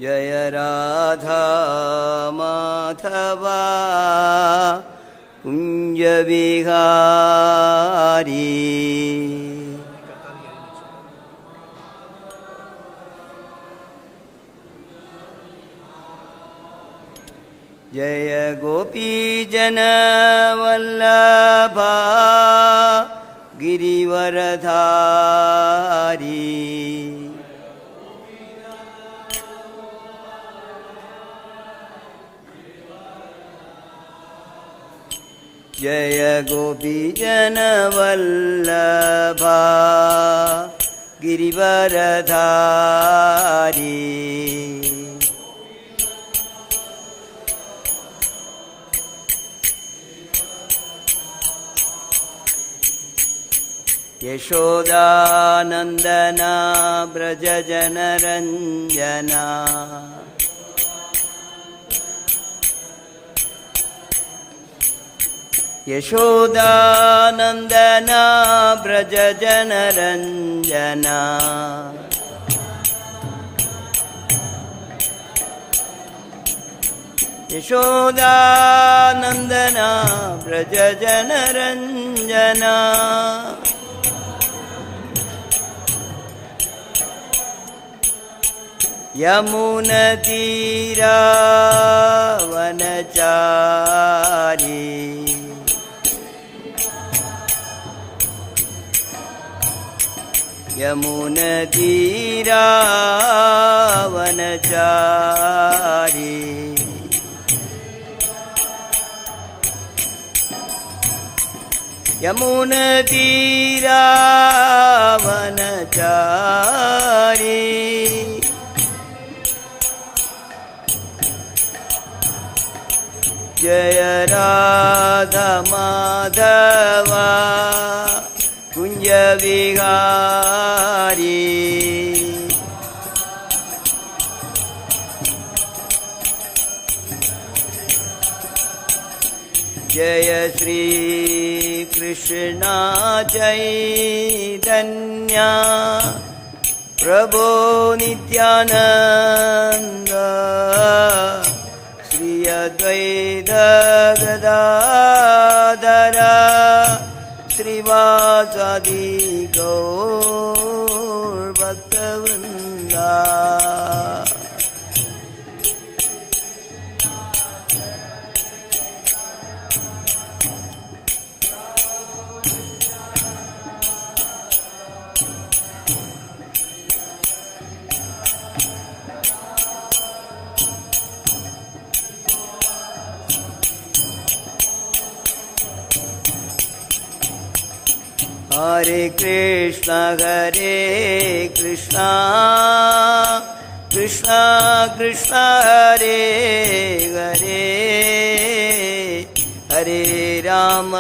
ജയ രാധാ മാധവ കുഞ്ജവിഹാരി. ജയ ഗോപീജനവല്ലഭ ഗിരിവരധാരി. ജയ ഗോപീജനവല്ലഭ ഗിരിവരധാരി. യശോദാനന്ദന വ്രജജനരഞ്ജന. യശോദാനന്ദന വ്രജജനരഞ്ജന. യശോദാനന്ദന വ്രജജനരഞ്ജന. യമുനതീരാവനചാരി. യമുനതീരാവനചാരി. യമുനതീരാവനചാരി. ജയ രാധാ മാധവ കുഞ്ജവിഹാരി. ജയ ശ്രീ കൃഷ്ണ ചൈതന്യ പ്രഭോ നിത്യാനന്ദ. ശ്രീ അദ്വൈത ഗദാധര ശ്രീവാസാദി ഗൗർ ഭക്തവൃന്ദ. ഹരേ കൃഷ്ണ കൃഷ്ണ കൃഷ്ണ ഹരേ ഹരേ. ഹരേ രാമ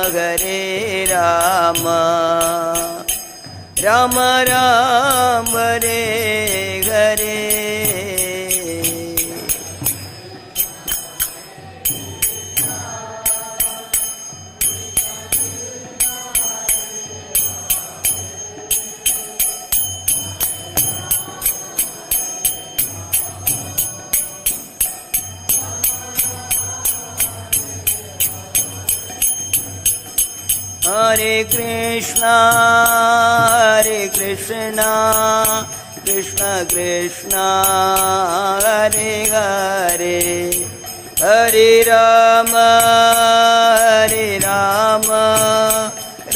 രാമ രാമ ഹരേ ഹരേ. Hare Krishna Krishna Krishna Hare Hare. Hare Rama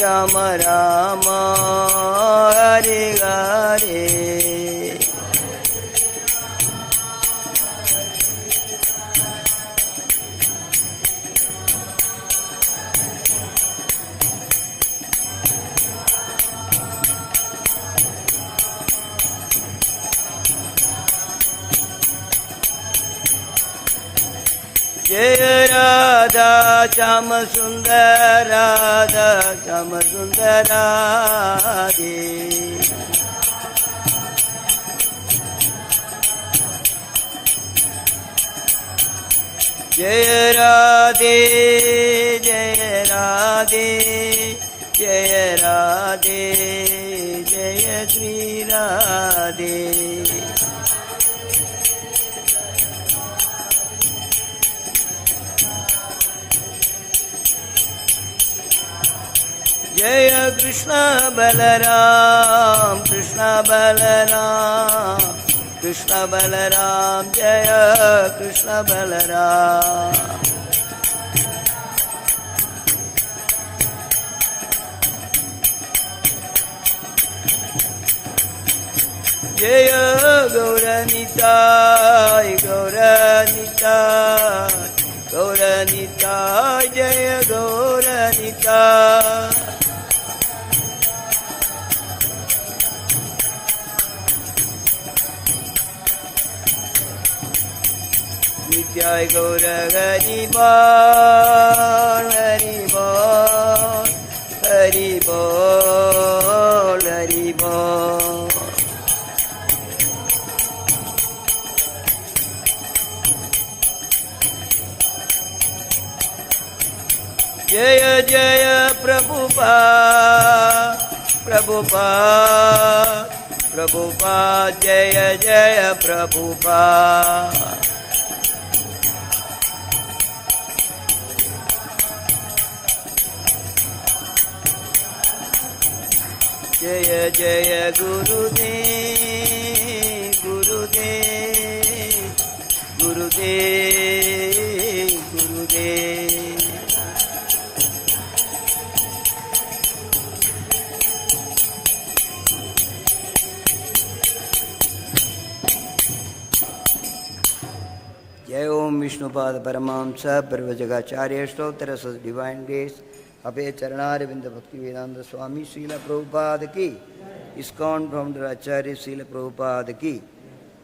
Rama Rama Hare Hare. Jai Radha Shama Sundar Radha Shama Sundar Radhe. Jai Radhe Jai Radhe Jai Radhe Jai Shri Radhe. Jaya Krishna Balaram, Krishna Balaram, Krishna Balaram, Jaya Krishna Balaram. Jaya Gauranitai, Gauranitai, Gauranitai, Jaya Gauranitai. Nityai Gaura Haribol, Haribol, Haribol, Haribol. Jaya Jaya Prabhupada, Prabhupada, Prabhupada, Jaya Jaya Prabhupada. Jaya Jaya Gurudev, Gurudev, Gurudev, Gurudev. Jai Om Vishnupada Paramahamsa Parvajagacharya Stottarasa Divine Grace Abhay Charanaravinda Bhaktivedanta Swami Srila Prabhupada Ki ISKCON Founder Acharya Srila Prabhupada Ki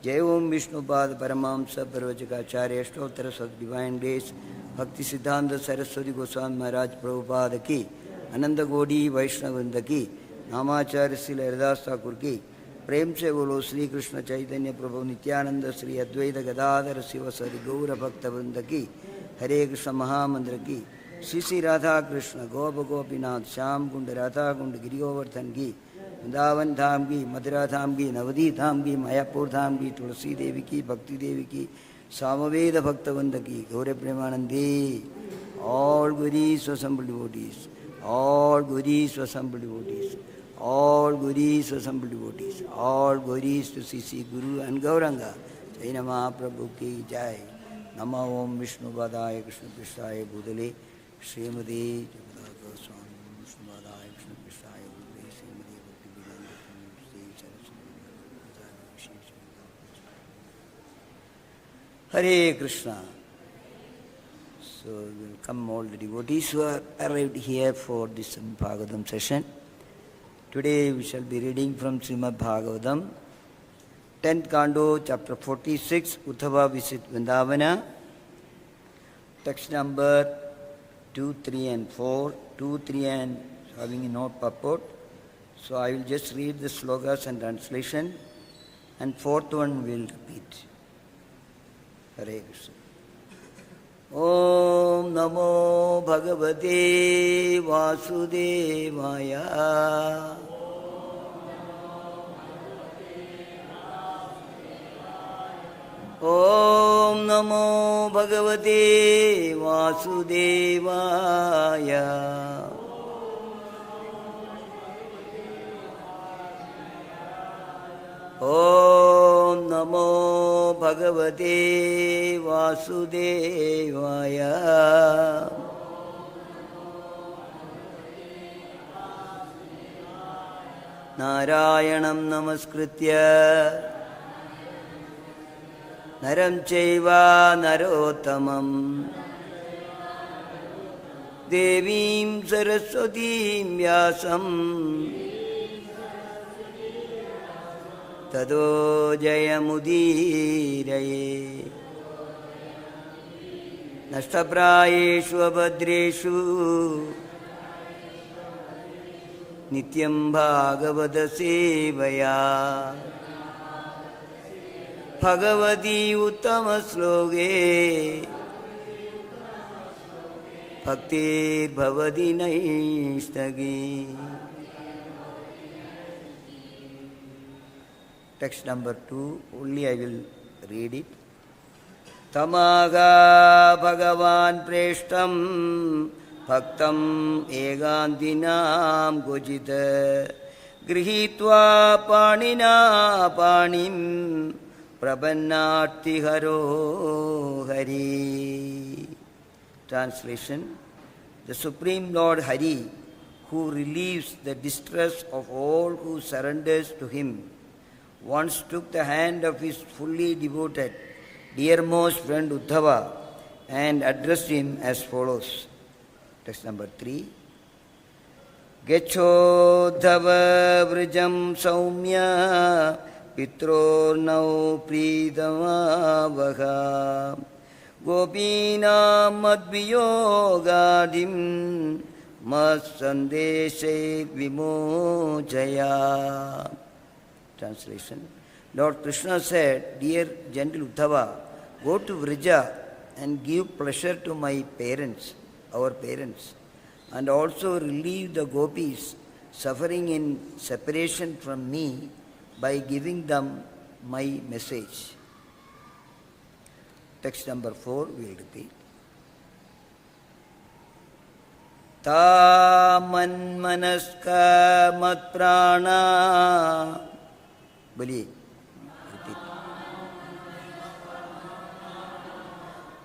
Jai Om Vishnupada Paramahamsa Parvajagacharya Stottarasa Divine Grace Bhakti Siddhanta Saraswati Goswami Maharaj Prabhupada Ki Ananda Godi Vaishnavanda Ki Namacharya Srila Haridas Thakur Ki प्रेम से बोलो श्री कृष्ण चैतन्य प्रभु नित्यानंद श्री अद्वैत गदाधर शिव सरि गौर भक्तवृंद की हरे कृष्ण महामंत्र की श्री श्री राधा कृष्ण गोप गोपीनाथ श्याम कुंड राधा कुंड गिरिगोवर्धन की वृंदावन धाम की मथुरा धाम की नवदीप धाम की मायापुर धाम की तुलसी देवी की भक्ति देवी की सामवेद भक्तवृंद की गौर प्रेमानंदी ऑल गुरीस assembled devotees, all guris assembled devotees, all guris assembled devotees, all guris to Sisi Guru and Gauranga. Jai Nama Prabhu ki Jai. Nama Om Vishnu Padaya Krishna Prishthaya Bhutale Srimati Jagada Goswami Vishnu Padaya Krishna Prishthaya Bhutale Srimati Bhakti Hare Krishna. So welcome all the devotees who are arrived here for this Bhagavatam session. Today we shall be reading from Srimad Bhagavatam, 10th Canto, chapter 46, Uddhava visit Vrindavana, text number 2, 3 and 4, 2, 3 and having a note purport. So I will just read the slokas and translation, and fourth one will repeat. Hare Krishna. Om Namo Bhagavate Vasudevaya. Om Namo Bhagavate Vasudevaya. Om Namo Bhagavate Vasudevaya. Narayanam Namaskritya Naram Chaiva Narottamam Devim Saraswatim Vyasam Tado Jayamudiraye Nashtaprayeshu Abhadreshu Nityam Bhagavata Sevaya Bhagavati Uttama Sloge Bhaktir Bhavati Naishtagi. Text number 2, only I will read it. Tamaga bhagavān preṣṭhaṁ bhaktam ekāntinam kvacit gṛhītvā pāṇinā pāṇim prapannārti-haro hariḥ. Translation: The Supreme Lord Hari, who relieves the distress of all who surrenders to him, once took the hand of his fully devoted, dearmost friend Uddhava and addressed him as follows. Text number 3. Gacchōddhava vrijam saumya pitrornau prithamavaha gopinam madviyogadim matsandeshe vimojaya. Translation: Lord Krishna said, Dear gentle Uddhava, go to Vrija and give pleasure to my parents, our parents, and also relieve the gopis suffering in separation from me by giving them my message. Text number 4, we will repeat. Taman manaska mat prana. Boliye. Repeat.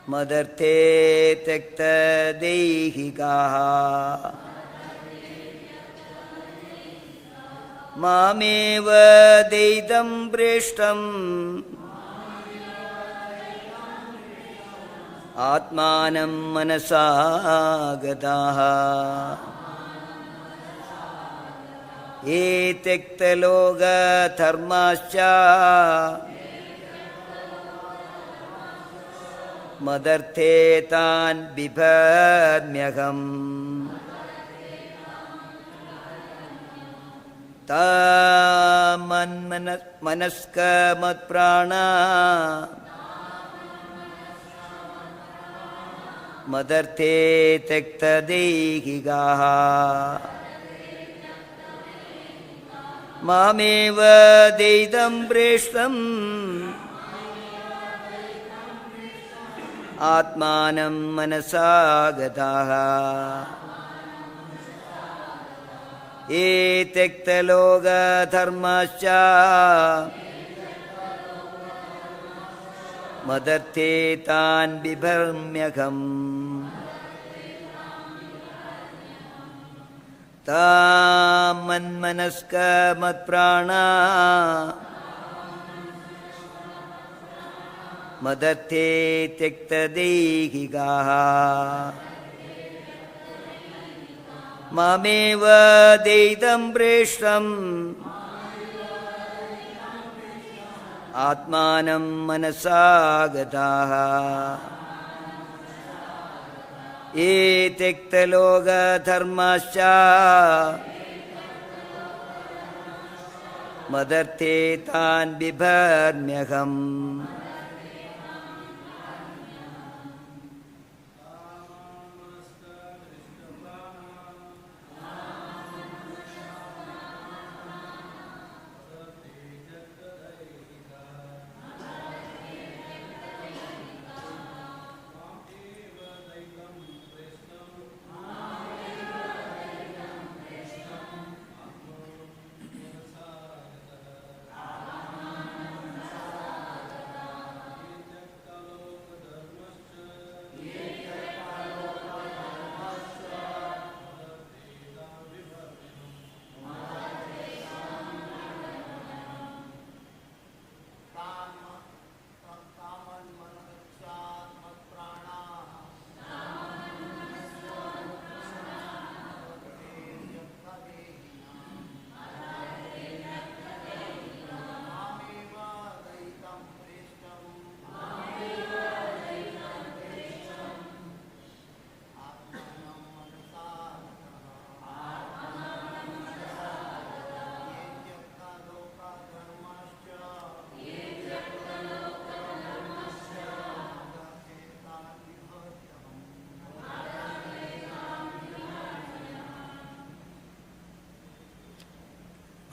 Madarte tekta dehikaha mameva deidam preṣṭham atmanam manasa gataha etekta loga dharmascha madarte tan bibhadmyaham taman manaska mat prana madarte tekta dehigaha mameva deidam preṣṭham atmanam manasa gataha etekta loga dharmascha madarte tan bibharmyakam taman manaska mat prana madarte tekta dehigaha mameva deidam preṣṭham atmanam manasa gataha etekta loga dharmascha madarte tan bibharmyaham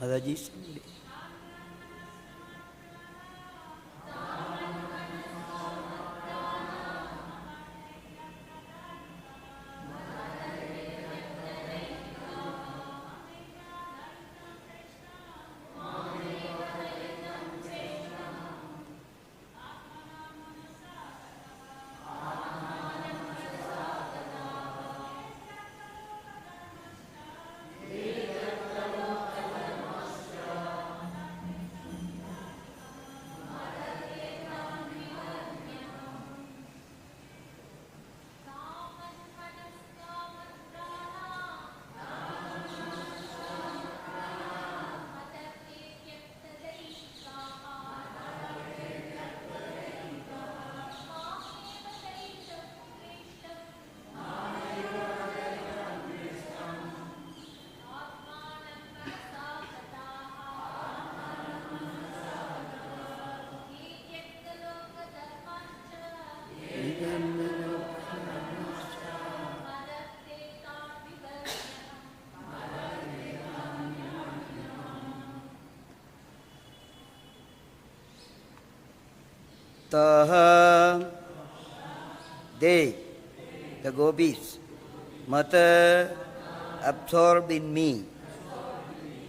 Mataji, Taha, they, the gopis, mata, absorbed in me,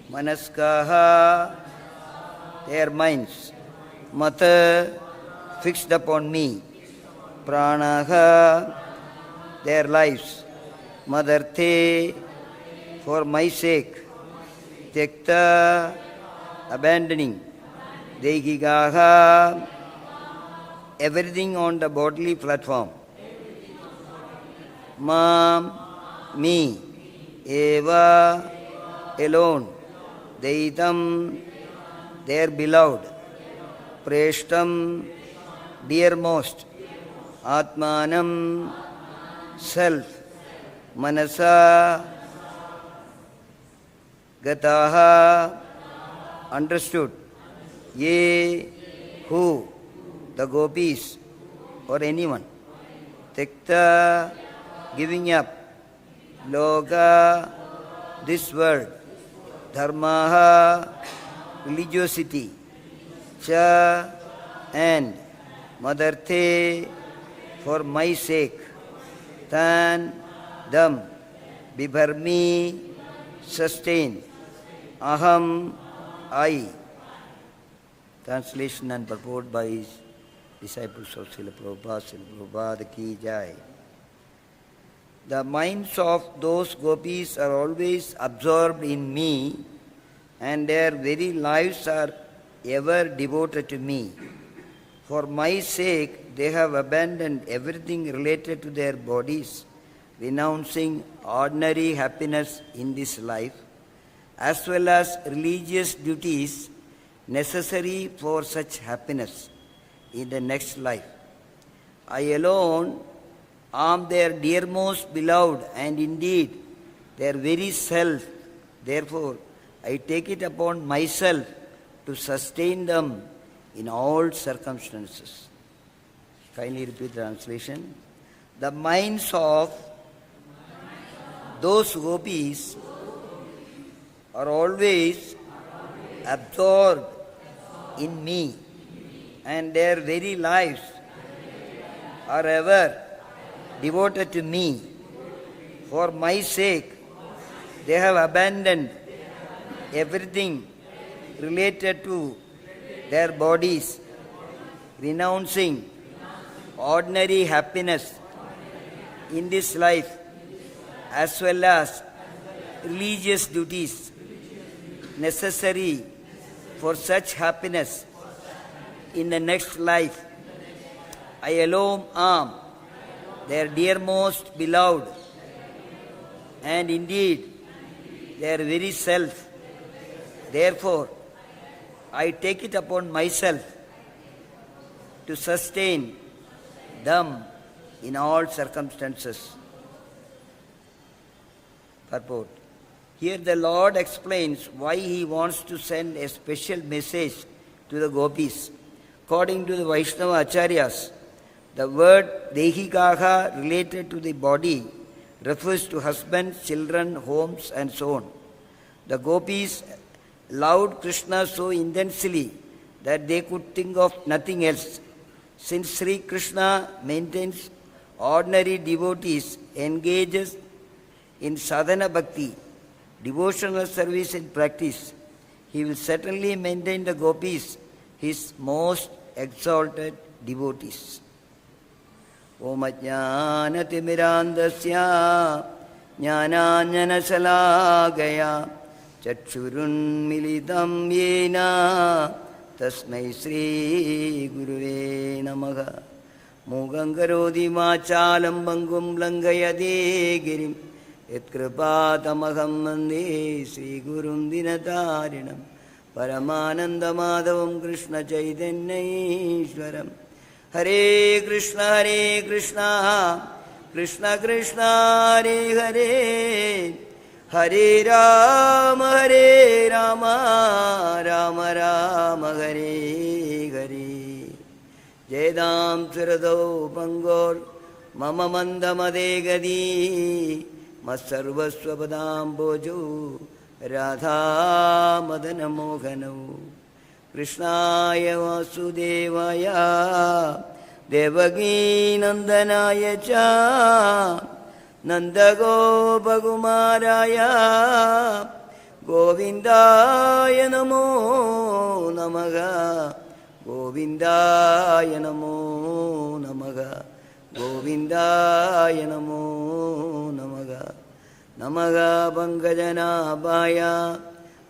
manaskaha, their minds, mata, fixed upon me, pranaha, their lives, madarte, for my sake, tyakta, abandoning, dehigaha, everything on the bodily platform, mam, me, eva, alone, deitam, their beloved, preṣṭhaṁ, dearmost, atmanam, self, manasa, gataha, understood, ye, who, the gopis or anyone, tyakta, giving up, loka, this world, dharmaha, religiosity, cha, and madarte, for my sake, tan, dam, bibharmi, sustain, aham, I. Translation and purport by his disciples of Srila Prabhupada, Srila Prabhupada ki jai. The minds of those gopis are always absorbed in me, and their very lives are ever devoted to me. For my sake, they have abandoned everything related to their bodies, renouncing ordinary happiness in this life, as well as religious duties necessary for such happiness in the next life. I alone am their dearmost beloved, and indeed their very self. Therefore, I take it upon myself to sustain them in all circumstances. Kindly repeat the translation. The minds of those gopis are always absorbed in me, and their very lives are ever devoted to me. For my sake, they have abandoned everything related to their bodies, renouncing ordinary happiness in this life, as well as religious duties necessary for such happiness in the next life. I alone am their dearmost beloved, and indeed their very self. Therefore, I take it upon myself to sustain them in all circumstances. Purport. Here the Lord explains why He wants to send a special message to the gopis. According to the Vaishnava Acharyas, the word dehikaha, related to the body, refers to husbands, children, homes, and so on. The gopis loved Krishna so intensely that they could think of nothing else. Since Sri Krishna maintains ordinary devotees, engages in sadhana bhakti, devotional service and practice, He will certainly maintain the gopis, His most exalted devotees. Om ajnanatimmirandasya jnananjanasalakaya chakshurunmilitam yena tasmai Sri Guruve namaha. Mugam karoti vachalam bangum langayate girim yatkripātamaham vande Sri Gurum dinatarinam paramanandamādhavam Krishna chaitanya-ishvaram. Hare Krishna, Krishna Krishna, Hare Hare, Hare Rama, Rama Rama, Hare Hare. Jedam Sirado Pangor, Mama Mandamade Gadi, Masarvaswapadam Bojo, Radha Madana Mohano. Krishnaya Vasudevaya Devaki Nandanaya Cha Nandagopakumaraya Govindaya Namo Namaha Govindaya Namo Namaha Govindaya Namo Namaha Namaha Pankajanabhaya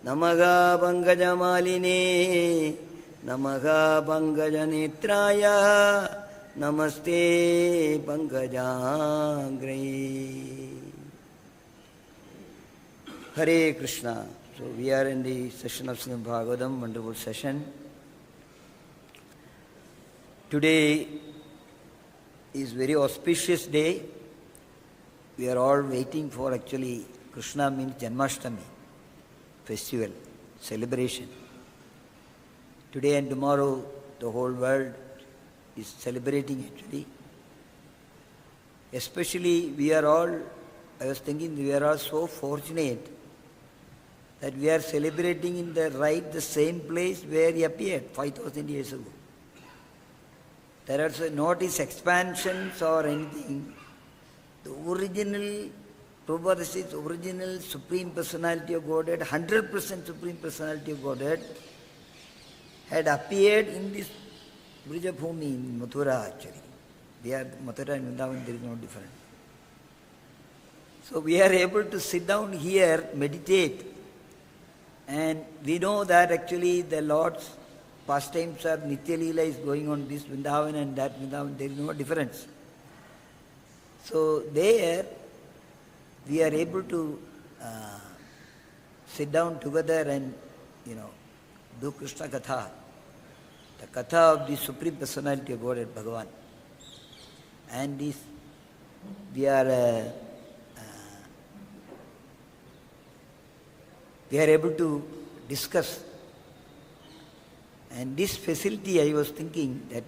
Namaha Pankajamaline Namaha Pankajanetraya Namaste Pankajangre. Hare Krishna. So we are in the session of Srimad Bhagavatam, wonderful session. Today is very auspicious day. We are all waiting for, actually, Krishna means Janmashtami, festival, celebration. Today and tomorrow the whole world is celebrating, actually. Especially we are all, I was thinking, we are all so fortunate that we are celebrating in the same place where he appeared 5,000 years ago. There are not his expansions or anything. The original, Prabhupada says, original Supreme Personality of Godhead, 100% Supreme Personality of Godhead, had appeared in this Brijabhumi in Mathura, actually. We are Mathura and Vrindavan, there is no difference. So we are able to sit down here, meditate, and we know that actually the Lord's pastimes are Nitya Leela is going on this Vrindavan and that Vrindavan, there is no difference. So there we are able to sit down together and, do Krishna Katha, the Katha of the Supreme Personality of Godhead, bhagavān. And this, we are able to discuss. And this facility, I was thinking that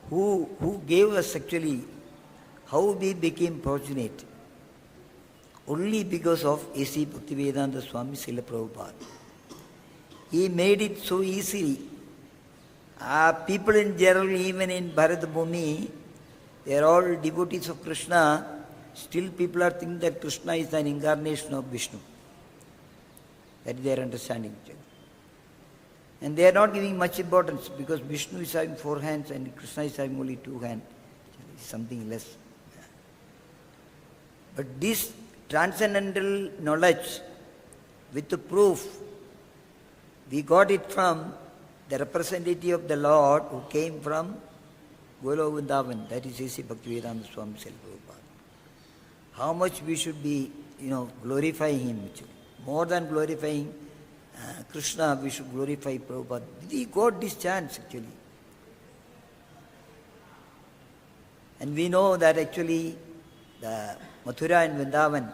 who gave us actually, how we became fortunate, only because of A.C. Bhaktivedanta Swami Srila Prabhupada. He made it so easy. People in general, even in Bharatbhumi, they are all devotees of Krishna. Still people are thinking that Krishna is an incarnation of Vishnu. That is their understanding. And they are not giving much importance because Vishnu is having 4 hands and Krishna is having only 2 hands. Something less. But this transcendental knowledge with the proof, we got it from the representative of the Lord who came from Goloka Vrindavan, that is A.C. Bhaktivedanta Swami Srila Prabhupada. How much we should be, glorifying him actually. More than glorifying Krishna, we should glorify Prabhupada. We got this chance actually. And we know that actually the Mathura and Vrindavan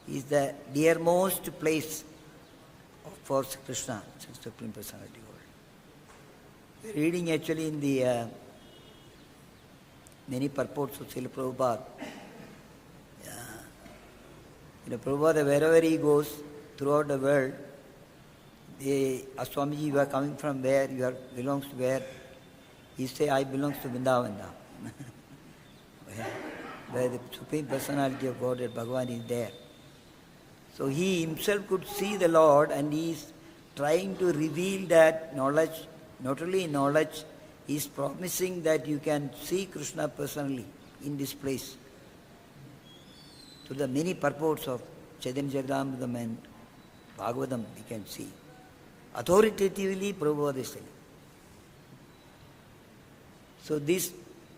is the dearmost place for Krishna, Supreme Personality of Godhead. We are reading actually in the many purports of Srila Prabhupada. Prabhupada, wherever he goes throughout the world, Swamiji, you are coming from where? You belongs to where? He say, I belongs to Vrindavan now. Where the Supreme Personality of Godhead, bhagavān, is there. So he himself could see the Lord and he is trying to reveal that knowledge. Not only knowledge, he is promising that you can see Krishna personally in this place. To the many purports of Chaitanya Charitamrita and Bhagavatam we can see. Authoritatively Prabhupada is telling. So this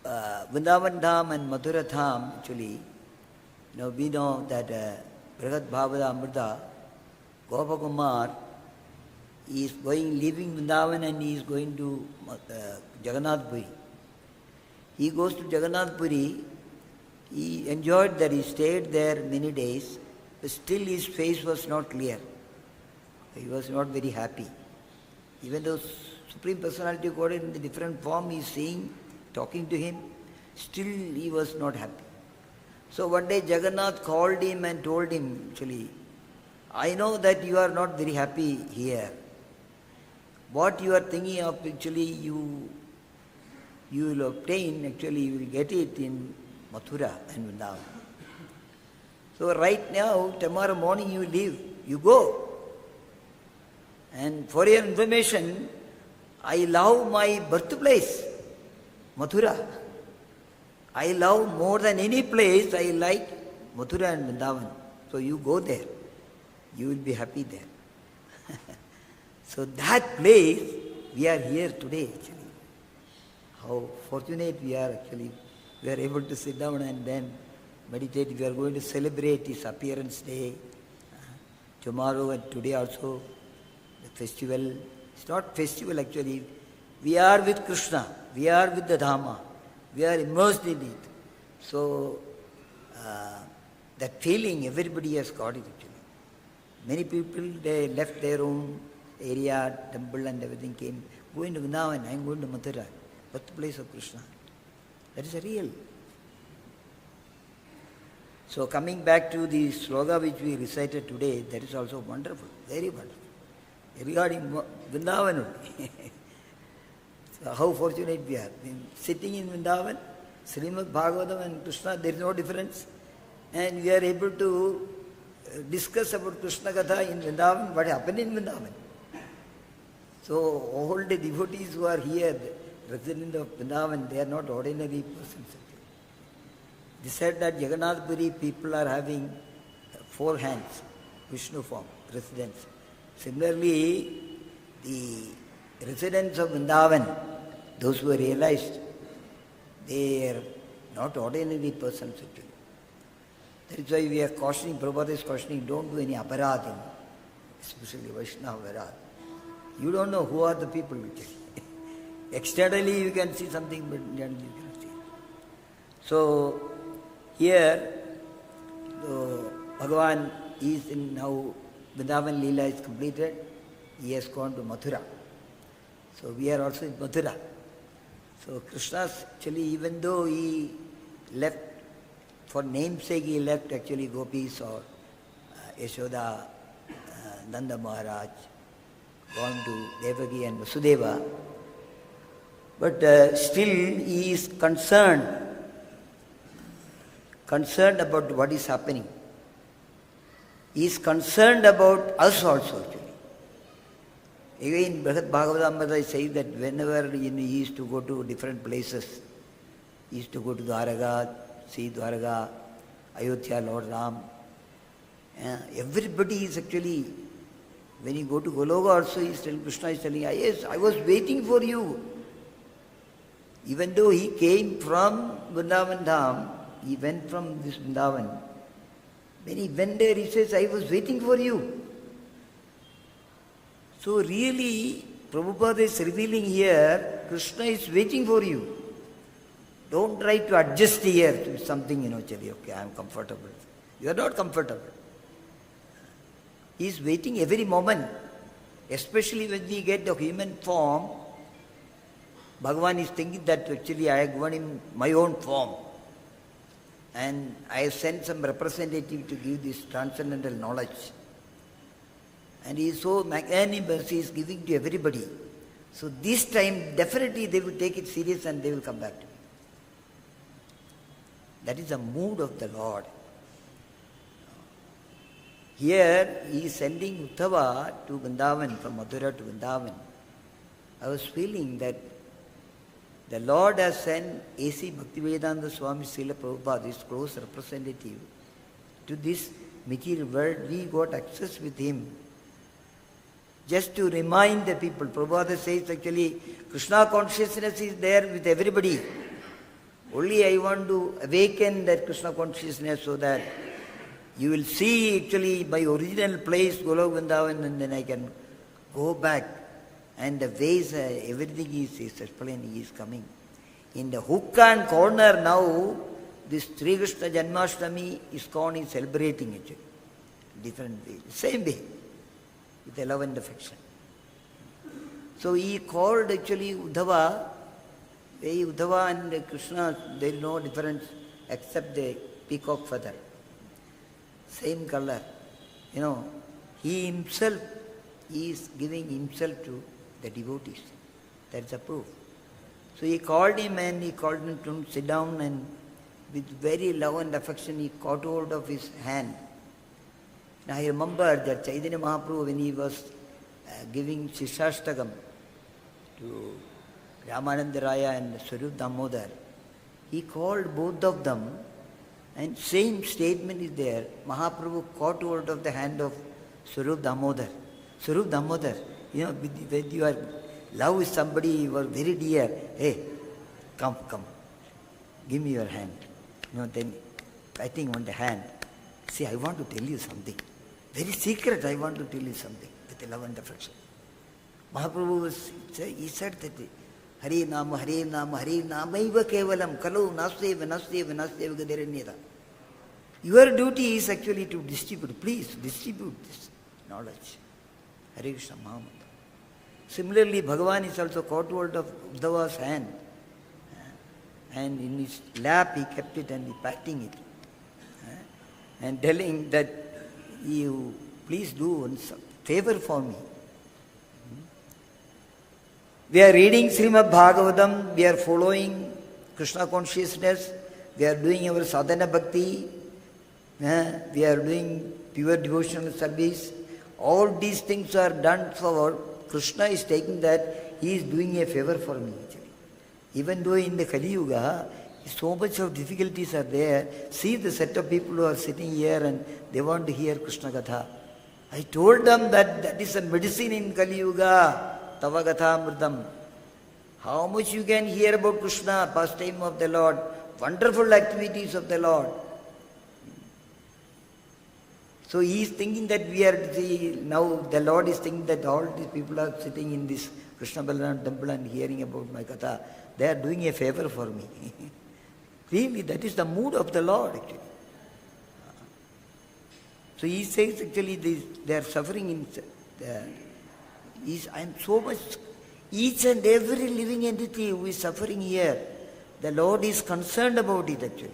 Vrindavan Dham and Mathura Dham, actually, we know that Brihat Bhavada Amrita, Gopakumar, he is leaving Vrindavan and he is going to Jagannath Puri. He goes to Jagannath Puri, he enjoyed that, he stayed there many days, but still his face was not clear. He was not very happy. Even though Supreme Personality of Godhead in the different form he is seeing, talking to him, still he was not happy. So one day Jagannath called him and told him, actually, I know that you are not very happy here. what you are thinking of, actually you will obtain, actually you will get it in Mathura and Vrindavan. So right now, tomorrow morning you leave, you go. And for your information, I love my birthplace, Mathura. I love more than any place, I like Mathura and Vrindavan. So you go there, you will be happy there. So that place, we are here today actually. How fortunate we are actually. We are able to sit down and then meditate. We are going to celebrate his appearance day tomorrow and today also, the festival. It's not festival actually. We are with Krishna. We are with the Dhamma. We are immersed in it. So, that feeling, everybody has got it actually. Many people, they left their own area, temple and everything, came, going to Vrindavan, I am going to Mathura, birthplace of Krishna. That is a real. So coming back to the sloga which we recited today, that is also wonderful, very wonderful. Regarding Vrindavan only. So how fortunate we are. Sitting in Vrindavan, Srimad Bhagavatam and Krishna, there is no difference. And we are able to discuss about Krishna Katha in Vrindavan, what happened in Vrindavan. So all the devotees who are here, resident of Vrindavan, they are not ordinary persons. They said that Jagannath Puri people are having 4 hands, Vishnu form, residents. Similarly, the residents of Vrindavan, those who are realized, they are not ordinary persons actually. That is why we are cautioning, Prabhupada is cautioning, don't do any aparadha, especially Vaishnava aparadha. You don't know who are the people actually. Externally you can see something, but internally you cannot see. So, here, bhagavān is in now, Vrindavan Leela is completed, he has gone to Mathura. So we are also in Mathura. So Krishna actually, even though he left, for namesake he left actually gopis or Yashoda, Nanda Maharaj, gone to Devaki and Vasudeva, but still he is concerned about what is happening. He is concerned about us also actually. Again, Bhagavatam says that whenever he used to go to different places, he used to go to Dwaraka, see Dwaraka, Ayodhya, Lord Ram. Everybody is actually, when you go to Goloka also, Krishna is telling, yes, I was waiting for you. Even though he came from Vrindavan Dham, he went from this Vrindavan. When he went there, he says, I was waiting for you. So really, Prabhupada is revealing here, Krishna is waiting for you. Don't try to adjust here to something, Chali, okay, I am comfortable. You are not comfortable. He is waiting every moment, especially when we get the human form. Bhagavan is thinking that actually I have given him my own form. And I have sent some representative to give this transcendental knowledge. And he is so magnanimous, he is giving to everybody. So this time, definitely they will take it serious and they will come back to me. That is the mood of the Lord. Here, he is sending Uddhava to Vrindavan, from Mathura to Vrindavan. I was feeling that the Lord has sent A.C. Bhaktivedanta Swami Srila Prabhupada, his close representative, to this material world. We got access with him. Just to remind the people, Prabhupada says actually, Krishna consciousness is there with everybody. Only I want to awaken that Krishna consciousness so that you will see actually my original place, Goloka Vrindavan, and then I can go back. And the ways, everything is explained, he is coming. In the hook and corner now, this Sri Krishna Janmashtami ISKCON is celebrating actually. Different way. Same way. With love and affection. So he called actually Uddhava. Uddhava and Krishna, there is no difference except the peacock feather. Same color. He himself, he is giving himself to the devotees. That's the proof. So he called him and he called him to sit down, and with very love and affection he caught hold of his hand. Now I remember that Chaitanya Mahaprabhu, when he was giving Shishastakam to Ramananda Raya and Swarup Damodar, he called both of them, and same statement is there. Mahaprabhu caught hold of the hand of Swarup Damodar. Swarup Damodar, when you are love with somebody, you are very dear. Hey, come, give me your hand. Then patting on the hand. See, I want to tell you something. Very secret, I want to tell you something with love and affection. Mahaprabhu he said that Hare Nama, Hare Nama, Hare Namaiva Kevalam, Kalu Nasdeva, Nasdeva, Nasdeva Gaderanyada. Your duty is actually to distribute. Please distribute this knowledge. Hare Krishna Mahamantra. Similarly, Bhagavan is also caught hold of Uddhava's hand, and in his lap he kept it and he patting it, and telling that you please do one favor for me. We are reading Srimad Bhagavatam, we are following Krishna consciousness, we are doing our sadhana bhakti, we are doing pure devotional service. All these things are done for Krishna is taking that he is doing a favor for me actually. Even though in the Kali Yuga, so much of difficulties are there. See the set of people who are sitting here and they want to hear Krishna Katha. I told them that is a medicine in Kali Yuga, Tava Katha Mritam. How much you can hear about Krishna, pastime of the Lord, wonderful activities of the Lord. So he is thinking that now the Lord is thinking that all these people are sitting in this Krishna Balaram temple and hearing about my Katha. They are doing a favor for me. Really, that is the mood of the Lord actually. So he says actually they are suffering I am so much, each and every living entity who is suffering here, the Lord is concerned about it actually.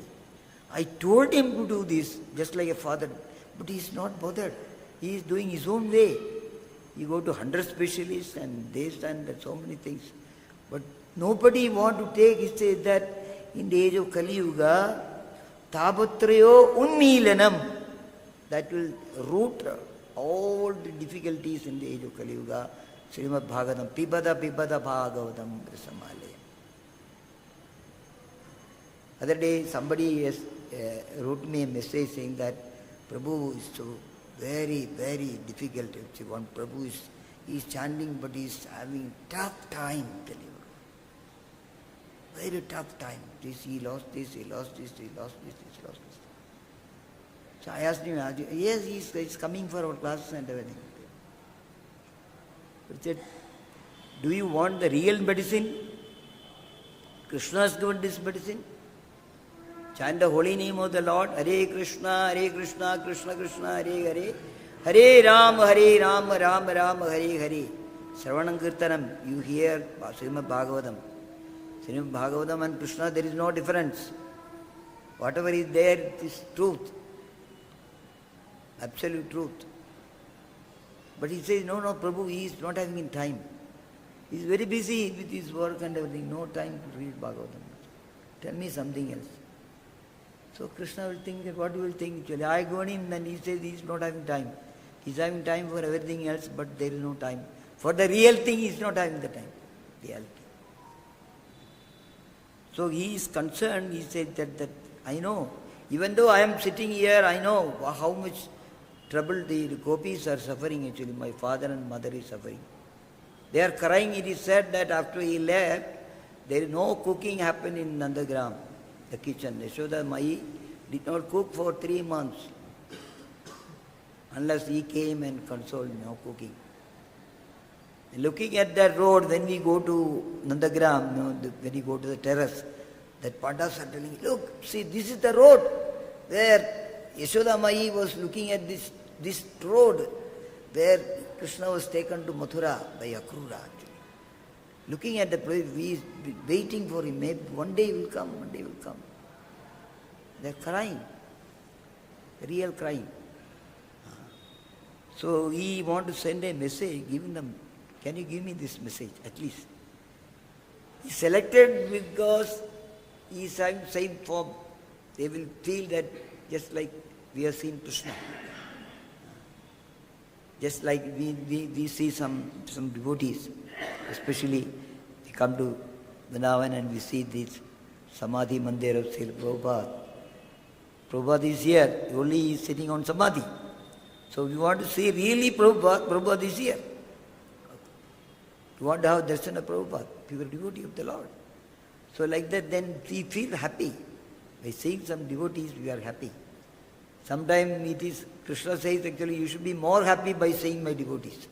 I told him to do this just like a father. But he is not bothered. He is doing his own way. You go to 100 specialists and this and that, so many things. But nobody want to take, he says that in the age of Kali Yuga, Tapatrayo Unmilanam, that will root all the difficulties in the age of Kali Yuga. Srimad Bhagavatam, Pibada Bhagavatam Rasamale. Other day somebody wrote me a message saying that Prabhu is so very, very difficult. One Prabhu is chanting, but he is having tough time, tell you. Very tough time. He lost this, he lost this, he lost this, he lost this. So I asked him, yes, he is coming for our classes and everything. But he said, do you want the real medicine? Krishna has given this medicine. Chant the holy name of the Lord. Hare Krishna, Krishna Krishna, Hare Hare. Hare Ram, Ram Ram, Hare Hare. Sravanam Kirtanam, you hear Srimad Bhagavatam. Srimad Bhagavatam and Krishna, there is no difference. Whatever is there, it is truth. Absolute truth. But he says, no, Prabhu, he is not having time. He is very busy with his work and everything. No time to read Bhagavatam. Tell me something else. So Krishna will think that what you will think actually. I go in and he says he is not having time. He is having time for everything else, but there is no time. For the real thing he is not having the time. Reality. So he is concerned, he said that I know, even though I am sitting here, I know how much trouble the gopis are suffering actually. My father and mother is suffering. They are crying. It is said that after he left, there is no cooking happened in Nandagram. The kitchen. Yashoda Mai did not cook for 3 months unless he came and consoled, no cooking. Looking at that road, when we go to Nandagram, when we go to the terrace, that Pandas are telling, look, see, this is the road where Yashoda Mai was looking at this road where Krishna was taken to Mathura by Akrura. Looking at the place, we waiting for him. Maybe one day he will come, one day he will come. They are crying, real crying. So he want to send a message, giving them, can you give me this message at least? He selected because he is same form. They will feel that just like we have seen Krishna. Just like we see some devotees, especially we come to Vrindavan and we see this Samadhi Mandir of Srila Prabhupada. Prabhupada is here, only he is sitting on Samadhi. So we want to see really Prabhupada is here. We want to have darshan of Prabhupada, pure devotee of the Lord. So like that then we feel happy. By seeing some devotees we are happy. Sometimes it is, Krishna says actually you should be more happy by seeing my devotees.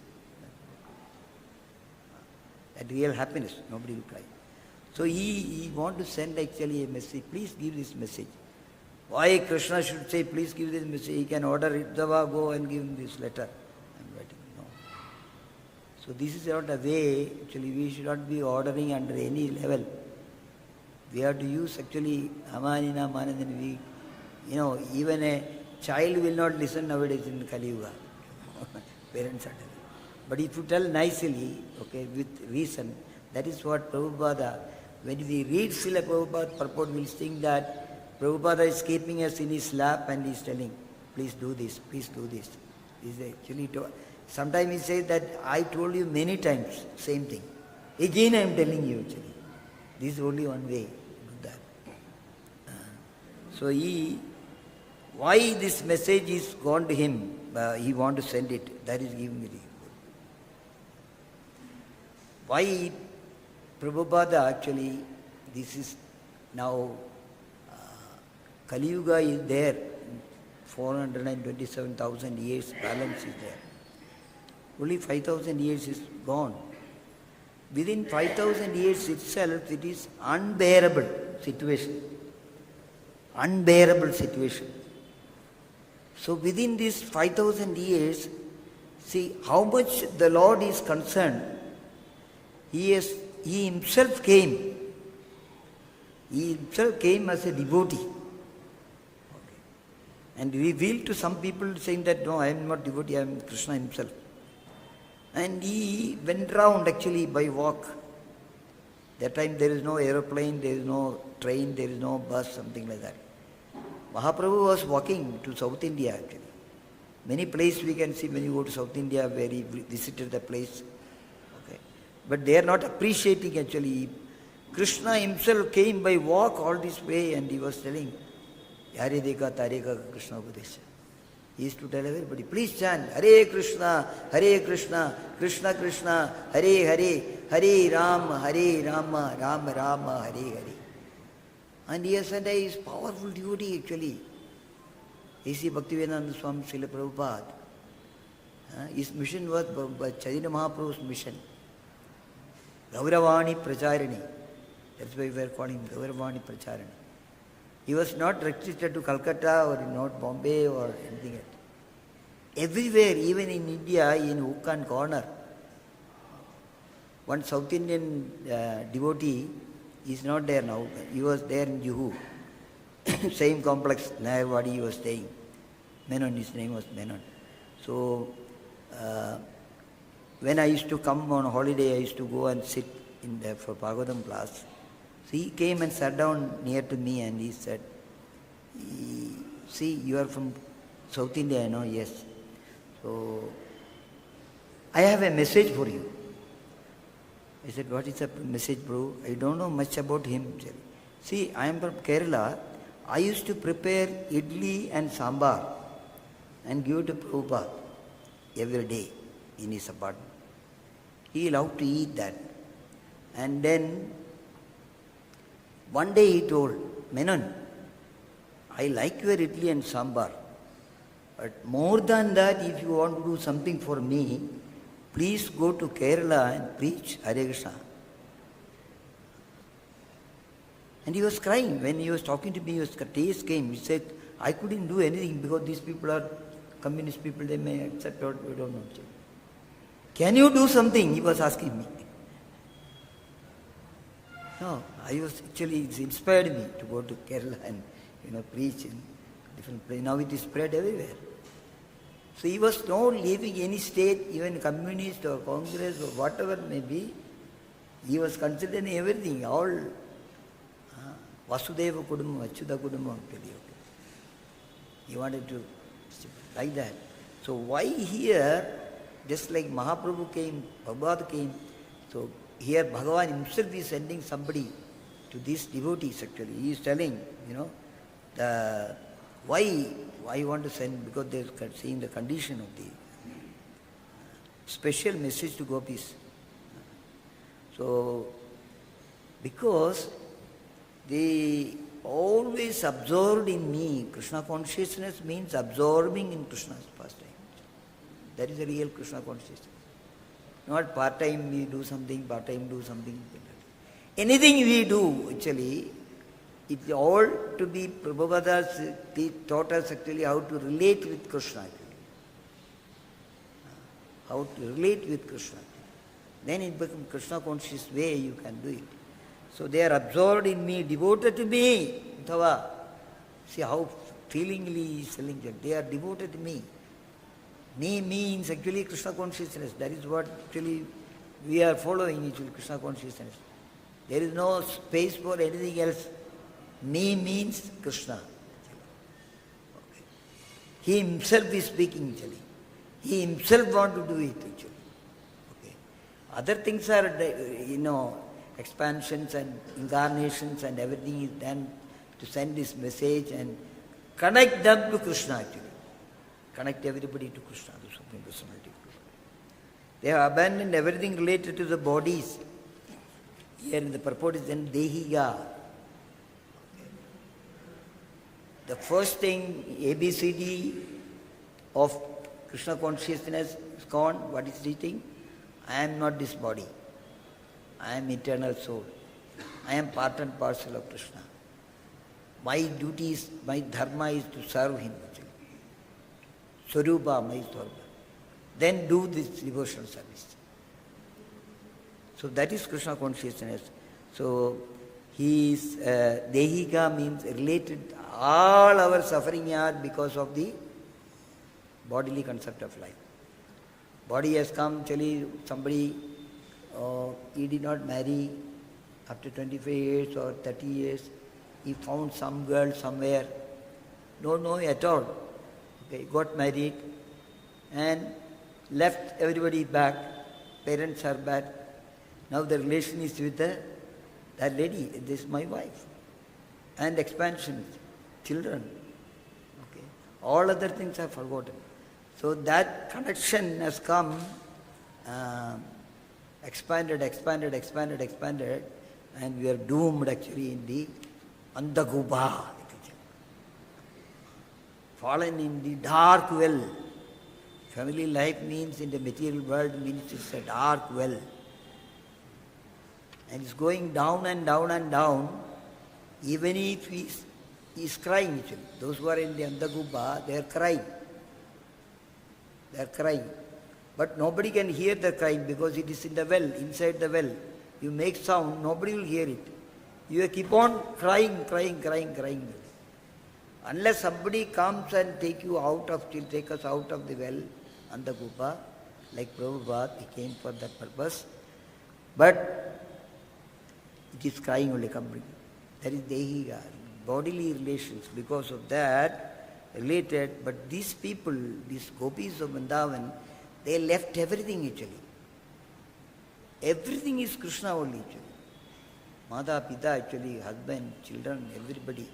That real happiness, nobody will cry. So he want to send actually a message, please give this message. Why Krishna should say, please give this message? He can order Uddhava, go and give him this letter. I'm writing. No. So this is not a way, actually we should not be ordering under any level. We have to use actually pāṇinā, we, even a child will not listen nowadays in Kali Yuga. Parents are telling. But if you tell nicely, okay, with reason, that is what Prabhupada, when we read Srila Prabhupada purport, we'll think that Prabhupada is keeping us in his lap and he's telling, please do this, please do this. Actually, sometimes he says that I told you many times, same thing. Again I am telling you actually. This is only one way to do that. So why this message is gone to him, he want to send it, that is giving me the why Prabhupada actually, this is now, Kali Yuga is there, 427,000 years balance is there. Only 5,000 years is gone. Within 5,000 years itself, it is unbearable situation. Unbearable situation. So within these 5,000 years, see how much the Lord is concerned. He himself came. He himself came as a devotee. Okay. And revealed to some people saying that, no, I am not devotee, I am Krishna himself. And he went round actually by walk. That time there is no aeroplane, there is no train, there is no bus, something like that. Mahaprabhu was walking to South India actually. Many places we can see when you go to South India where he visited the place. Okay. But they are not appreciating actually. Krishna himself came by walk all this way and he was telling, Yare Deka Tareka Krishna Upadesha. He used to tell everybody, please chant, Hare Krishna, Krishna Krishna, Hare Hare, Hare Rama, Rama Rama, Hare Hare. And he has said he is powerful devotee actually. A.C. Bhaktivedanta Swami Srila Prabhupada. His mission was Chaitanya Mahaprabhu's mission. Gauravani Pracharani. That's why we are calling him Gauravani Pracharani. He was not restricted to Calcutta or not Bombay or anything else. Everywhere, even in India, in hook and corner. One South Indian devotee is not there now. He was there in Juhu. Same complex, Nayarwadi he was staying. Menon, his name was Menon. So, when I used to come on holiday, I used to go and sit in there for Bhagavatam class. So he came and sat down near to me and he said, see, you are from South India, I know, yes. So, I have a message for you. I said, what is the message, bro? I don't know much about him. See, I am from Kerala. I used to prepare idli and sambar and give it to Prabhupada every day in his apartment. He loved to eat that. And then one day he told, Menon, I like your idli and sambar, but more than that, if you want to do something for me, please go to Kerala and preach Hare Krishna. And he was crying. When he was talking to me, tears came. He said, I couldn't do anything because these people are communist people, they may accept or we don't know. Can you do something? He was asking me. No, it inspired me to go to Kerala and preach in different places. Now it is spread everywhere. So he was not leaving any state, even communist or Congress or whatever may be. He was considering everything, all Vasudeva Kudumbam, Achyuta Kudumbam. He wanted to, like that. So why here, just like Mahaprabhu came, Bhagavad came, so here Bhagavan himself is sending somebody to these devotees actually. He is telling, why you want to send, because they are seeing the condition of the special message to gopis. So, because they always absorbed in me, Krishna consciousness means absorbing in Krishna's pastime. That is the real Krishna consciousness. Not part-time we do something, part-time do something. Anything we do, actually, it's all to be, Prabhupada taught us actually how to relate with Krishna. Actually. How to relate with Krishna. Then it becomes Krishna conscious way you can do it. So they are absorbed in me, devoted to me. Uddhava. See how feelingly he is telling them. They are devoted to me. Me means actually Krishna consciousness. That is what actually we are following, actually Krishna consciousness. There is no space for anything else. Me means Krishna. Okay. He himself is speaking actually. He himself wants to do it actually. Okay. Other things are, expansions and incarnations and everything is done to send this message and connect them to Krishna actually. Connect everybody to Krishna, the Supreme Personality of Krishna. They have abandoned everything related to the bodies. Here the purport is then dehiga. The first thing, ABCD of Krishna consciousness is gone. What is written? I am not this body. I am eternal soul. I am part and parcel of Krishna. My duty is, my dharma is to serve him. Swarupa, my dharma. Then do this devotional service. So that is Krishna consciousness. So he is, Dehika means related, all our suffering are because of the bodily concept of life. Body has come, actually somebody, he did not marry after 25 years or 30 years. He found some girl somewhere, don't know at all. Okay, got married and left everybody back. Parents are back. Now the relation is with that lady. This is my wife. And expansion, children. Okay. All other things are forgotten. So that connection has come, expanded, and we are doomed actually in the Andaguba. Fallen in the dark well. Family life means in the material world means it's a dark well. And it's going down and down and down. Even if he is crying actually. Those who are in the Andaguba, they are crying. They are crying. But nobody can hear the crying because it is in the well, inside the well. You make sound, nobody will hear it. You keep on crying. Unless somebody comes and take us out of the well, Andaguba, like Prabhupada, he came for that purpose. But it is crying only completely. That is Dehiga, bodily relations. Because of that, related, but these people, these gopis of Vrindavan, they left everything actually. Everything is Krishna only actually. Mata, Pita actually, husband, children, everybody.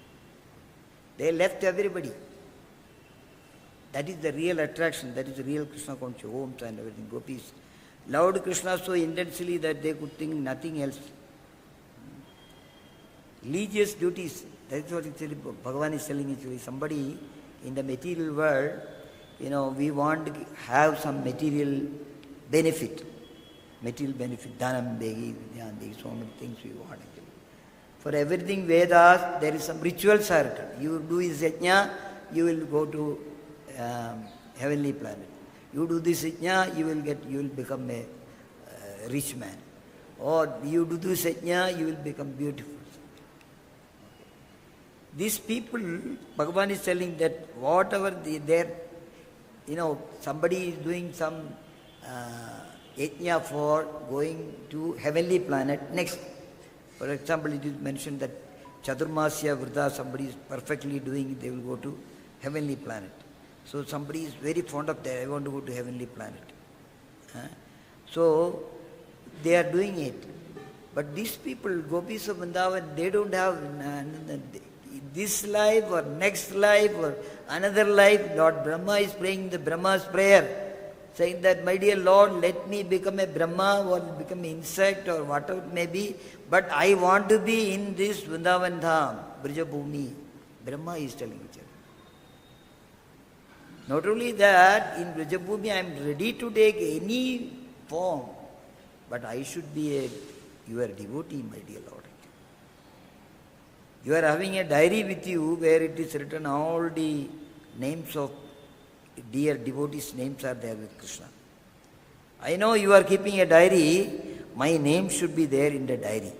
They left everybody. That is the real attraction, that is the real Krishna consciousness, homes and everything. Gopis loved Krishna so intensely that they could think nothing else. Religious duties, that is what actually Bhagavan is telling actually. Somebody in the material world, we want to have some material benefit. Dhanam degi, vidyan degi, so many things we want actually. For everything Vedas, there is some rituals are written. You do this yajna, you will go to heavenly planet. You do this yajna, you will become a rich man. Or you do this yajna, you will become beautiful. These people, Bhagavan is telling that whatever their somebody is doing some yajna for going to heavenly planet next. For example, it is mentioned that Chaturmasya Vrta, somebody is perfectly doing it, they will go to heavenly planet. So somebody is very fond of that, I want to go to heavenly planet. So they are doing it. But these people, gopis of Vrindavan, they don't have this life or next life or another life. Lord Brahma is praying the Brahma's prayer, saying that, my dear Lord, let me become a Brahma or become an insect or whatever it may be, but I want to be in this Vrindavan Dham, Brajabhumi. Brahma is telling each other. Not only that, in Brajabhumi I am ready to take any form, but I should be your devotee, my dear Lord. You are having a diary with you where it is written all the names of dear devotees' names are there with Krishna. I know you are keeping a diary, my name should be there in the diary.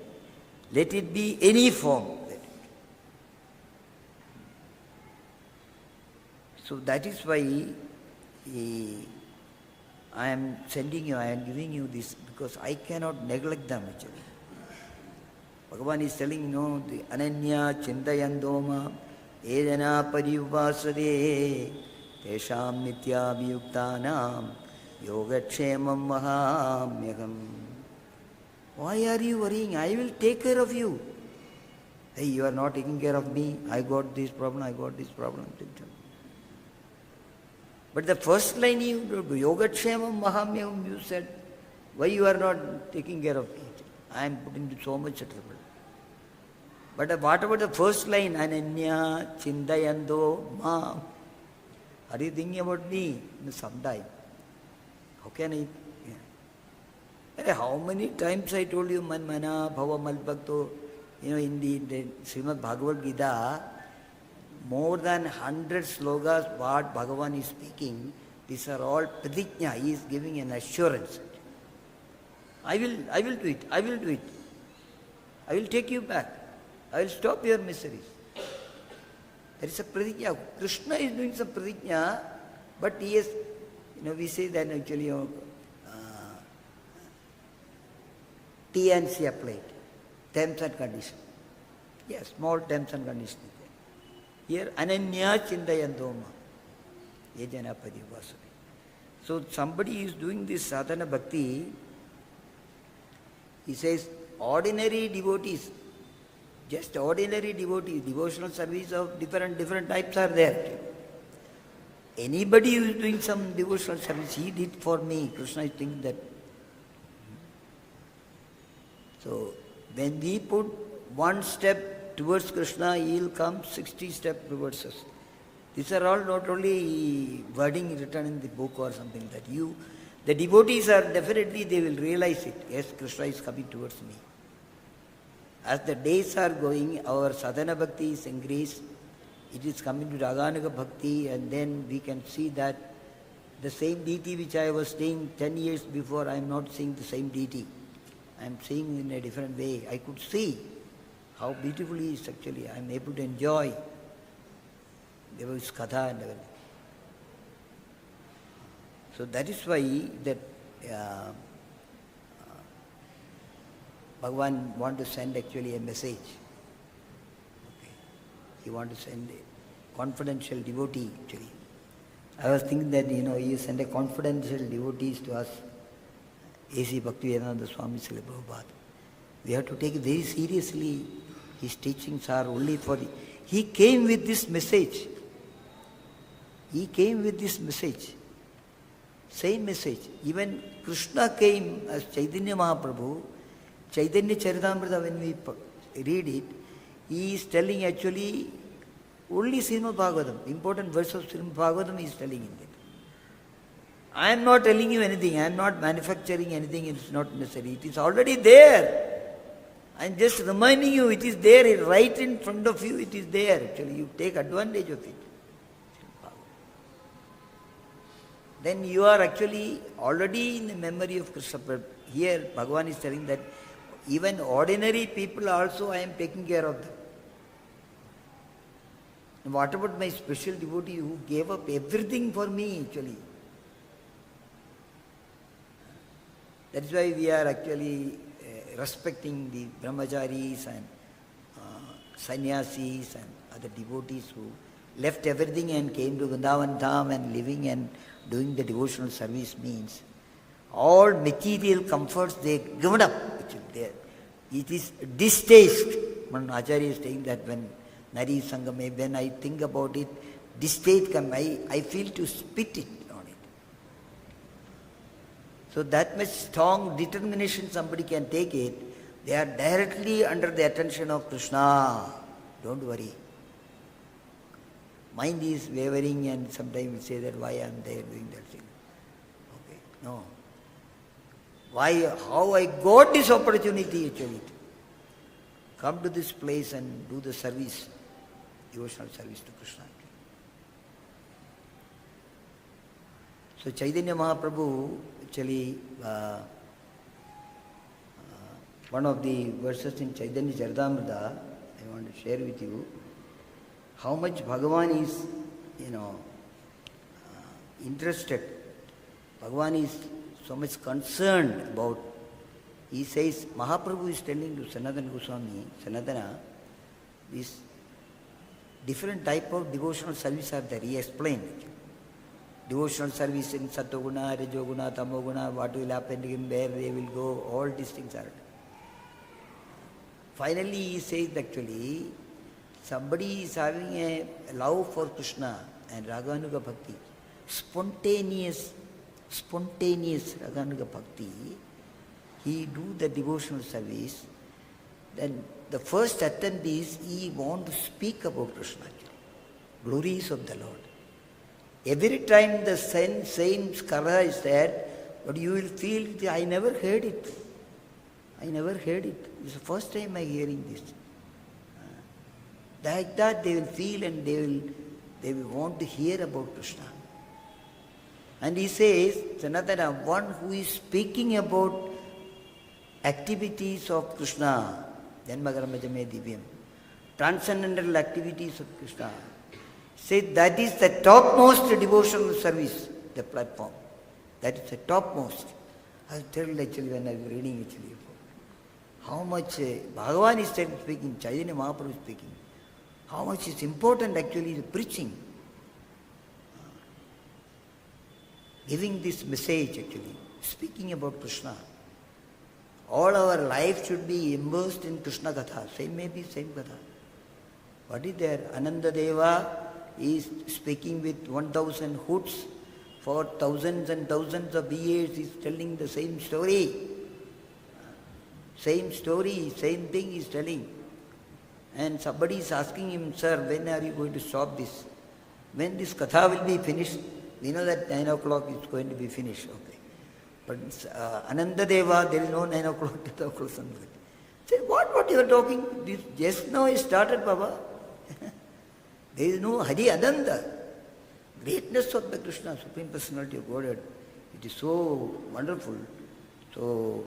Let it be any form. So that is why I am sending you, I am giving you this, because I cannot neglect them actually. Bhagavan is telling, the ananya chindayandoma edana pariyupasade tesham nityabhiyuktanam yogakshemam mahamyakam. Why are you worrying? I will take care of you. Hey, you are not taking care of me. I got this problem, I got this problem. But the first line, yogakshemam mahamyakam, you said, why you are not taking care of me? I am put into so much trouble. But what about the first line? Ananya chindayando ma. Are you thinking about me? Sometime. How can I? How many times I told you, man mana bhava malbhakto, in the Srimad Bhagavad Gita, more than 100 slokas what Bhagavan is speaking, these are all pratijna. He is giving an assurance. I will do it. I will do it. I will take you back. I will stop your miseries. There is a pratijna. Krishna is doing some pratijna, but he is, we say that actually T and C applied. Terms and conditions. Yes, small terms and conditions. Here, ananya chindayandoma. Yajana padivasade. So somebody is doing this sadhana bhakti. He says, ordinary devotees, just ordinary devotees, devotional service of different types are there. Anybody who is doing some devotional service, he did for me. Krishna is thinking that. So, when we put one step towards Krishna, he will come 60 steps towards us. These are all not only wording written in the book or something that the devotees are definitely, they will realize it. Yes, Krishna is coming towards me. As the days are going, our sadhana bhakti is increased. It is coming to Raganuga bhakti, and then we can see that the same deity which I was seeing 10 years before, I am not seeing the same deity. I am seeing in a different way. I could see how beautiful he is actually. I am able to enjoy. There was katha and everything. So that is why that Bhagavan wants to send actually a message. Okay. He wants to send a confidential devotee actually. I was thinking that, he sent a confidential devotees to us. A.C. Bhaktivedanta Swami Srila Prabhupada. We have to take it very seriously. His teachings are only for He came with this message. He came with this message. Same message. Even Krishna came as Chaitanya Mahaprabhu. Chaitanya Charitamrita, when we read it, he is telling actually only Srimad Bhagavatam. Important verse of Srimad Bhagavatam he is telling in it. I am not telling you anything. I am not manufacturing anything. It is not necessary. It is already there. I am just reminding you, it is there, right in front of you, it is there. Actually, you take advantage of it. Then you are actually already in the memory of Krishna. But here, Bhagavan is telling that even ordinary people also I am taking care of them. And what about my special devotee who gave up everything for me actually? That is why we are actually respecting the brahmacharis and sannyasis and other devotees who left everything and came to Vrindavan Dham and living and doing the devotional service means all material comforts they given up. Actually, it is distaste. One Acharya is saying that when Nari Sangame, when I think about it, distaste comes, I feel to spit it on it. So that much strong determination somebody can take it, they are directly under the attention of Krishna. Don't worry. Mind is wavering and sometimes we say that why I am there doing that thing. Okay, no. Why, how I got this opportunity actually. Come to this place and do the service, devotional service to Krishna. So Chaitanya Mahaprabhu actually, one of the verses in Chaitanya Charitamrita, I want to share with you, how much bhagavān is, interested. Bhagavān is so much concerned about. He says, Mahaprabhu is telling to Sanatana Goswami, Sanatana, this different type of devotional service are there. He explained. Devotional service in Sattva-guna, Rajo-guna, Tamo-guna, what will happen to him, where they will go, all these things are there. Finally, he says actually, somebody is having a love for Krishna and Raganuga Bhakti, spontaneous Raganuga Bhakti, he do the devotional service, then the first attempt is he want to speak about Krishna, glories of the Lord. Every time the same skara is there, but you will feel, I never heard it. It's the first time I hearing this. Like that they will feel and they will want to hear about Krishna. And he says, Sanatana, one who is speaking about activities of Krishna, Janmakarmajame Divyam, transcendental activities of Krishna, say that is the topmost devotional service, the platform. That is the topmost. I was told actually when I was reading actually how much Bhagavan is speaking, Chaitanya Mahaprabhu is speaking, how much is important actually the preaching. Giving this message actually, speaking about Krishna. All our life should be immersed in Krishna Katha. Same Katha. What is there? Ananda Deva is speaking with 1,000 hoots for thousands and thousands of years. He is telling the same story. Same story, same thing he is telling. And somebody is asking him, sir, when are you going to stop this? When this Katha will be finished? We know that 9 o'clock is going to be finished. Okay. But Ananda Deva, there is no 9 o'clock, 10 o'clock, something. Say, what you are talking? This just now it started, Baba. There is no Hari Ananda. Greatness of the Krishna, Supreme Personality of Godhead. It is so wonderful. So,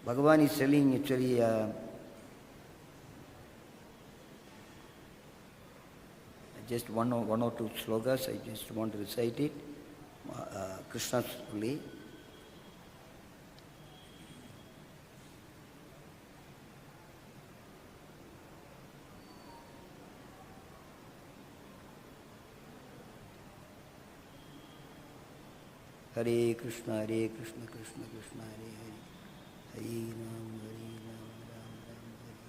Bhagavan is telling actually, just one or two slokas, I just want to recite it. Krishna's only. Hare Krishna, Krishna Krishna, Hare Hare. Hare Ram, Ram Ram, Hare.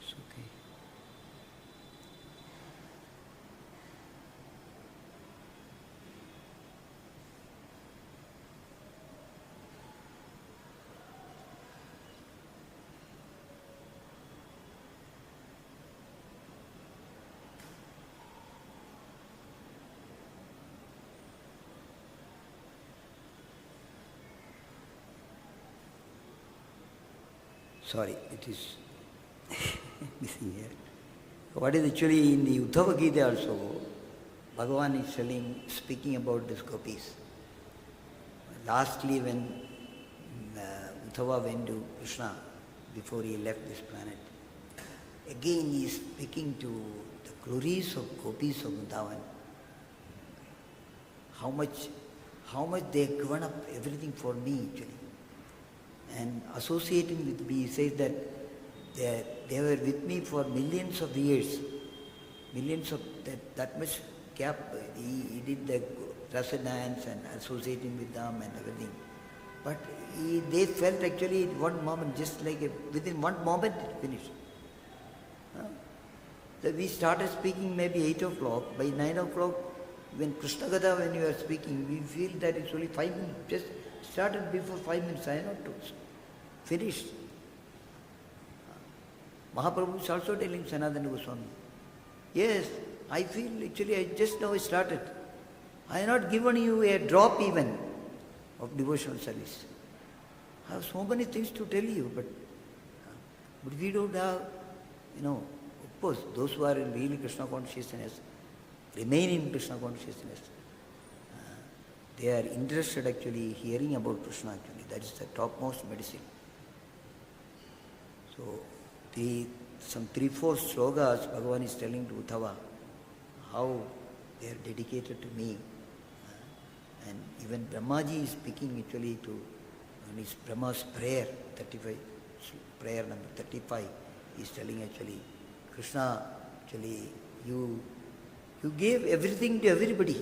It's okay. Sorry, it is missing here. What is actually in the Uddhava Gita also, Bhagavan is speaking about these gopis. Lastly, when Uddhava went to Krishna before he left this planet. Again he is speaking to the glories of gopis of Vrindavan. How much they have given up everything for me actually. And associating with me, he says that they were with me for millions of years. Millions of that much gap. He did the resonance and associating with them and everything. But they felt actually in one moment, just like within one moment it finished. So we started speaking maybe 8 o'clock. By 9 o'clock, when Krishna Gatha, when you are speaking, we feel that it's only 5 minutes. Just started before 5 minutes, I not to finished. Mahaprabhu is also telling Sanatana Goswami, yes, I feel actually I just now started. I have not given you a drop even of devotional service. I have so many things to tell you, but we don't have, of course, those who are in really Krishna consciousness, remain in Krishna consciousness, they are interested actually hearing about Krishna actually. That is the topmost medicine. So, some 3-4 slokas Bhagavan is telling to Uddhava how they are dedicated to me. And even Brahmaji is speaking actually to his Brahma's prayer, 35, prayer number 35, he is telling actually, Krishna, actually you gave everything to everybody.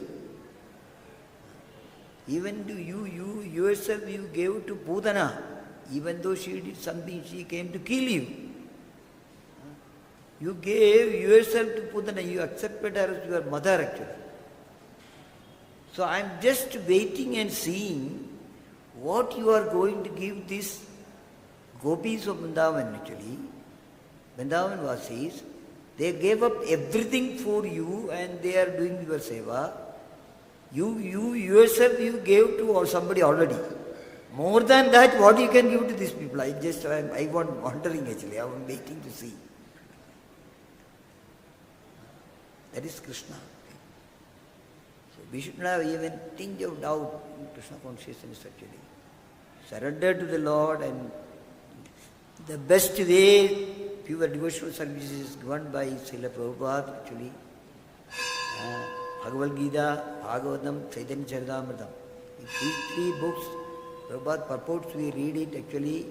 Even to you yourself you gave to Pūtana. Even though she did something, she came to kill you. You gave yourself to Pūtana, you accepted her as your mother actually. So I am just waiting and seeing what you are going to give these gopis of Vrindavan actually. Vrindavan Vasis, they gave up everything for you and they are doing your seva. You yourself you gave to somebody already. More than that, what you can give to these people? I want wondering actually, I am waiting to see. That is Krishna. So we should not have even tinge of doubt in Krishna consciousness actually. Surrender to the Lord, and the best way pure devotional service is given by Srila Prabhupada actually. Bhagavad Gita, Bhagavatam, Chaitanya Charitamrita. These 3 books, Prabhupada purports, we read it actually,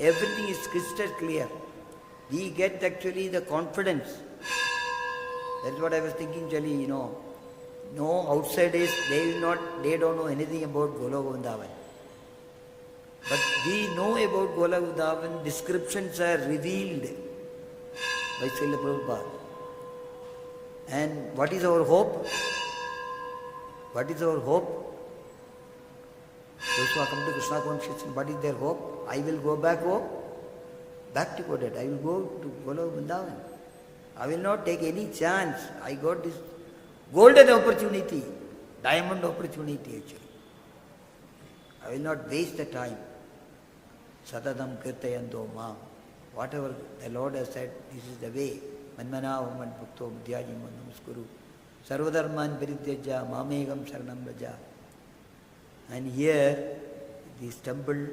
everything is crystal clear. We get actually the confidence. That's what I was thinking actually, no outsiders, they don't know anything about Goloka Vrindavan. But we know about Goloka Vrindavan, descriptions are revealed by Srila Prabhupada. And what is our hope? What is our hope? Those who have come to Krishna consciousness, what is their hope? I will go back home, back to Kodet. I will go to Goloka Vrindavan. I will not take any chance. I got this golden opportunity, diamond opportunity actually. I will not waste the time. Satadam kirtayanto mam. Whatever the Lord has said, this is the way. Manmana vaman bhakto buddhyajim namaskuru. Sarvadharman parityaja mamegam saranam raja. And here, this temple,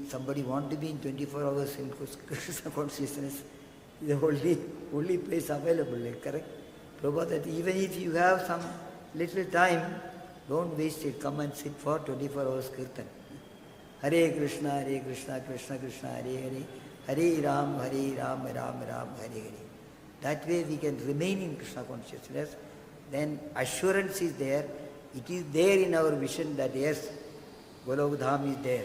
somebody want to be in 24 hours in Krishna consciousness, is the only place available, correct? Prabhupada said, even if you have some little time, don't waste it. Come and sit for 24 hours kirtan. Hare Krishna, Krishna Krishna, Hare Hare, Hare Ram, Ram Ram, Hare Hare. That way we can remain in Krishna consciousness. Then assurance is there. It is there in our vision that yes, Goloka Dham is there.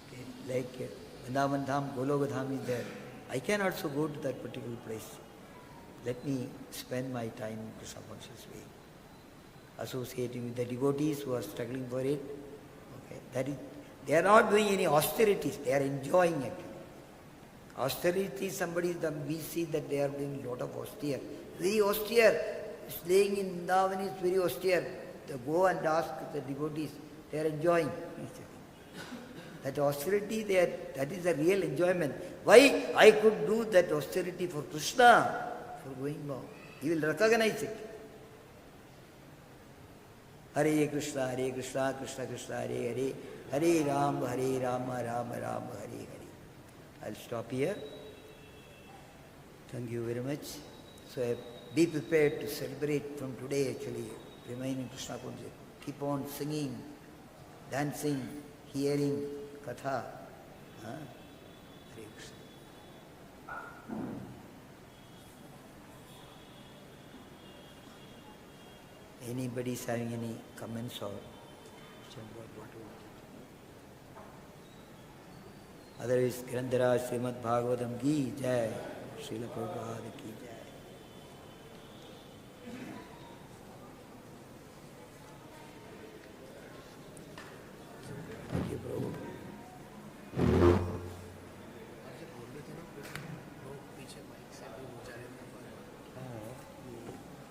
Okay. Like Vrindavan Dham, Goloka Dham is there. I can also go to that particular place. Let me spend my time in Krishna conscious way, associating with the devotees who are struggling for it. Okay. That is, they are not doing any austerities, they are enjoying it. Austerity, we see that they are doing a lot of austere. Very austere. Staying in Vrindavan is very austere. They go and ask the devotees, they are enjoying. That austerity, that is a real enjoyment. Why I could do that austerity for Krishna, for going on. He will recognize it. Hare Krishna, Krishna Krishna, Hare Hare, Hare Rama, Rama Rama, Hare Hare. I'll stop here. Thank you very much. So be prepared to celebrate from today actually. Remain in Krishna consciousness. Keep on singing, dancing, hearing katha. Hare Krishna. Anybody is having any comments or otherwise, Grandharaj Srimad Bhagavatam ki jai, Srila Prabhupada ki jai.